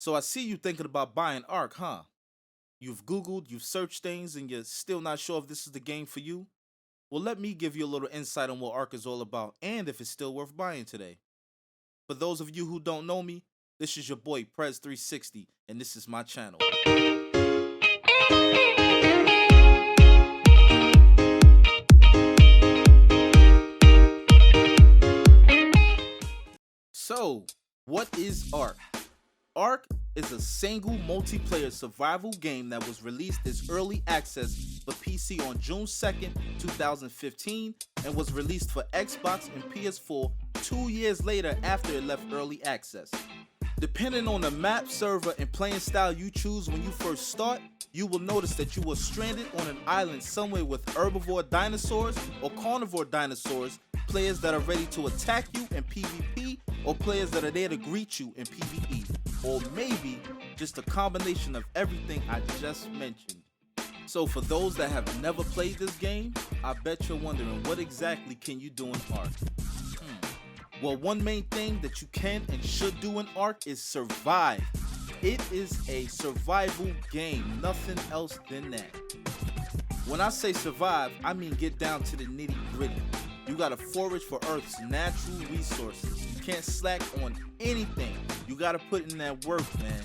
So I see you thinking about buying Ark, huh? You've Googled, you've searched things, and you're still not sure if this is the game for you? Well, let me give you a little insight on what Ark is all about and if it's still worth buying today. For those of you who don't know me, this is your boy Prez360, and this is my channel. So, what is Ark? Ark is a single multiplayer survival game that was released as early access for PC on June 2nd, 2015 and was released for Xbox and PS4 2 years later after it left early access. Depending on the map, server, and playing style you choose when you first start, you will notice that you were stranded on an island somewhere with herbivore dinosaurs or carnivore dinosaurs, players that are ready to attack you in PvP, or players that are there to greet you in PvE, or maybe just a combination of everything I just mentioned. So for those that have never played this game, I bet you're wondering what exactly can you do in Ark? Well, one main thing that you can and should do in Ark is survive. It is a survival game, nothing else than that. When I say survive, I mean get down to the nitty gritty. You gotta forage for Earth's natural resources. You can't slack on anything. You gotta put in that work, man.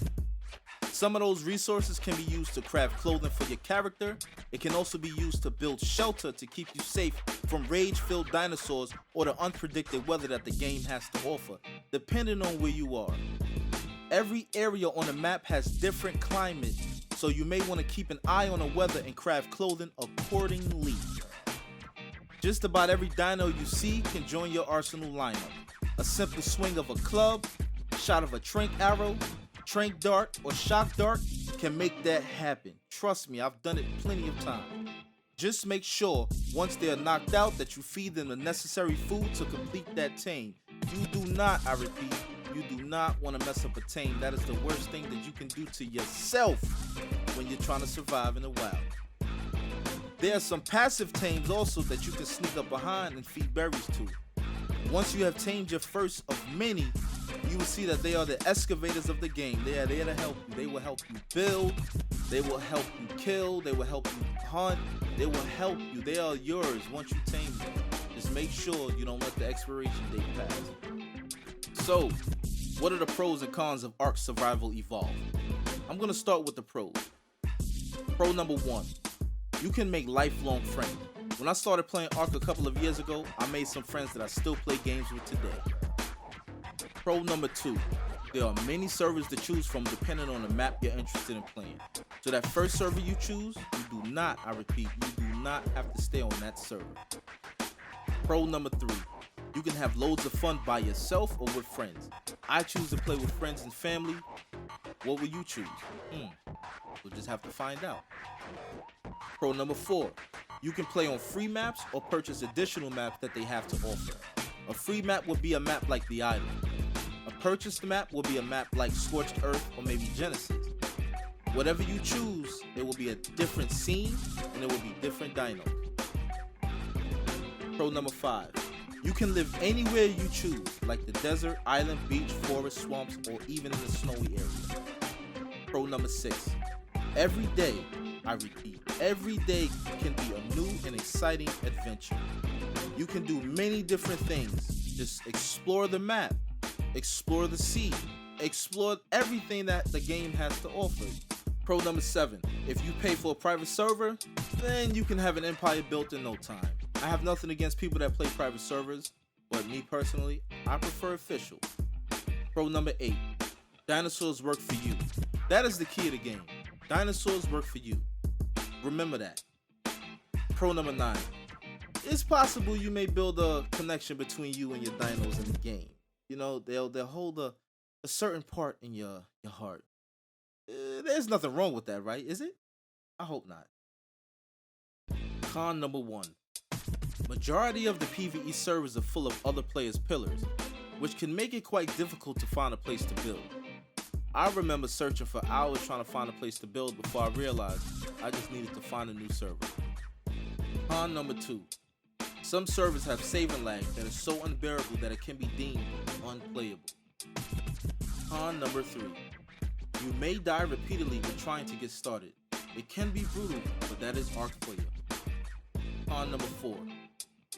Some of those resources can be used to craft clothing for your character. It can also be used to build shelter to keep you safe from rage-filled dinosaurs or the unpredicted weather that the game has to offer, depending on where you are. Every area on the map has different climate, so you may want to keep an eye on the weather and craft clothing accordingly. Just about every dino you see can join your arsenal lineup. A simple swing of a club, shot of a trank arrow, trank dart, or shock dart can make that happen. Trust me, I've done it plenty of times. Just make sure once they are knocked out that you feed them the necessary food to complete that tame. You do not, I repeat, you do not want to mess up a tame. That is the worst thing that you can do to yourself when you're trying to survive in the wild. There are some passive tames also that you can sneak up behind and feed berries to. Once you have tamed your first of many, you will see that they are the excavators of the game. They are there to help you. They will help you build, they will help you kill, they will help you hunt, they will help you. They are yours once you tame them. Just make sure you don't let the expiration date pass. So, what are the pros and cons of Ark Survival Evolved? I'm going to start with the pros. Pro number 1. You can make lifelong friends. When I started playing Ark a couple of years ago, I made some friends that I still play games with today. Pro number 2. There are many servers to choose from depending on the map you're interested in playing. So that first server you choose, you do not, I repeat, you do not have to stay on that server. Pro number 3. You can have loads of fun by yourself or with friends. I choose to play with friends and family. What will you choose? We'll just have to find out. Pro number 4. You can play on free maps or purchase additional maps that they have to offer. A free map would be a map like The Island. A purchased map will be a map like Scorched Earth or maybe Genesis. Whatever you choose, it will be a different scene and it will be different dinos. Pro number 5. You can live anywhere you choose, like the desert, island, beach, forest, swamps, or even in a snowy area. Pro number 6. Every day, I repeat, every day can be a new and exciting adventure. You can do many different things. Just explore the map, explore the sea, explore everything that the game has to offer. Pro number 7. If you pay for a private server, then you can have an empire built in no time. I have nothing against people that play private servers, but me personally, I prefer official. Pro number 8. Dinosaurs work for you. That is the key of the game. Dinosaurs work for you. Remember that. Pro number 9. It's possible you may build a connection between you and your dinos in the game. You know, they'll hold a certain part in your heart. There's nothing wrong with that, right? Is it? I hope not. Con number 1. Majority of the PvE servers are full of other players' pillars, which can make it quite difficult to find a place to build. I remember searching for hours trying to find a place to build before I realized I just needed to find a new server. Con number 2. Some servers have saving lag that is so unbearable that it can be deemed unplayable. Con number 3. You may die repeatedly when trying to get started. It can be brutal, but that is Ark for you. Con number 4.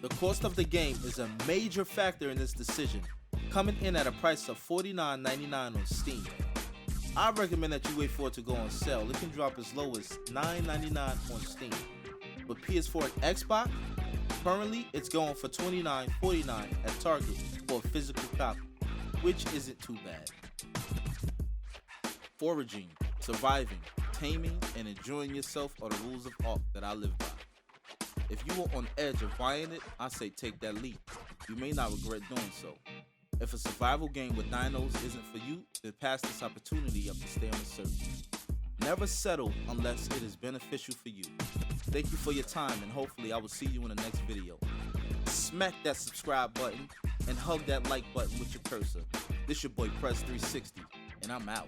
The cost of the game is a major factor in this decision, coming in at a price of $49.99 on Steam. I recommend that you wait for it to go on sale. It can drop as low as $9.99 on Steam. But PS4 and Xbox, currently it's going for $29.49 at Target for a physical copy, which isn't too bad. Foraging, surviving, taming, and enjoying yourself are the rules of Ark that I live by. If you are on edge of buying it, I say take that leap. You may not regret doing so. If a survival game with dinos isn't for you, then pass this opportunity up to stay on the search. Never settle unless it is beneficial for you. Thank you for your time, and hopefully I will see you in the next video. Smack that subscribe button and hug that like button with your cursor. This your boy Prez360, and I'm out.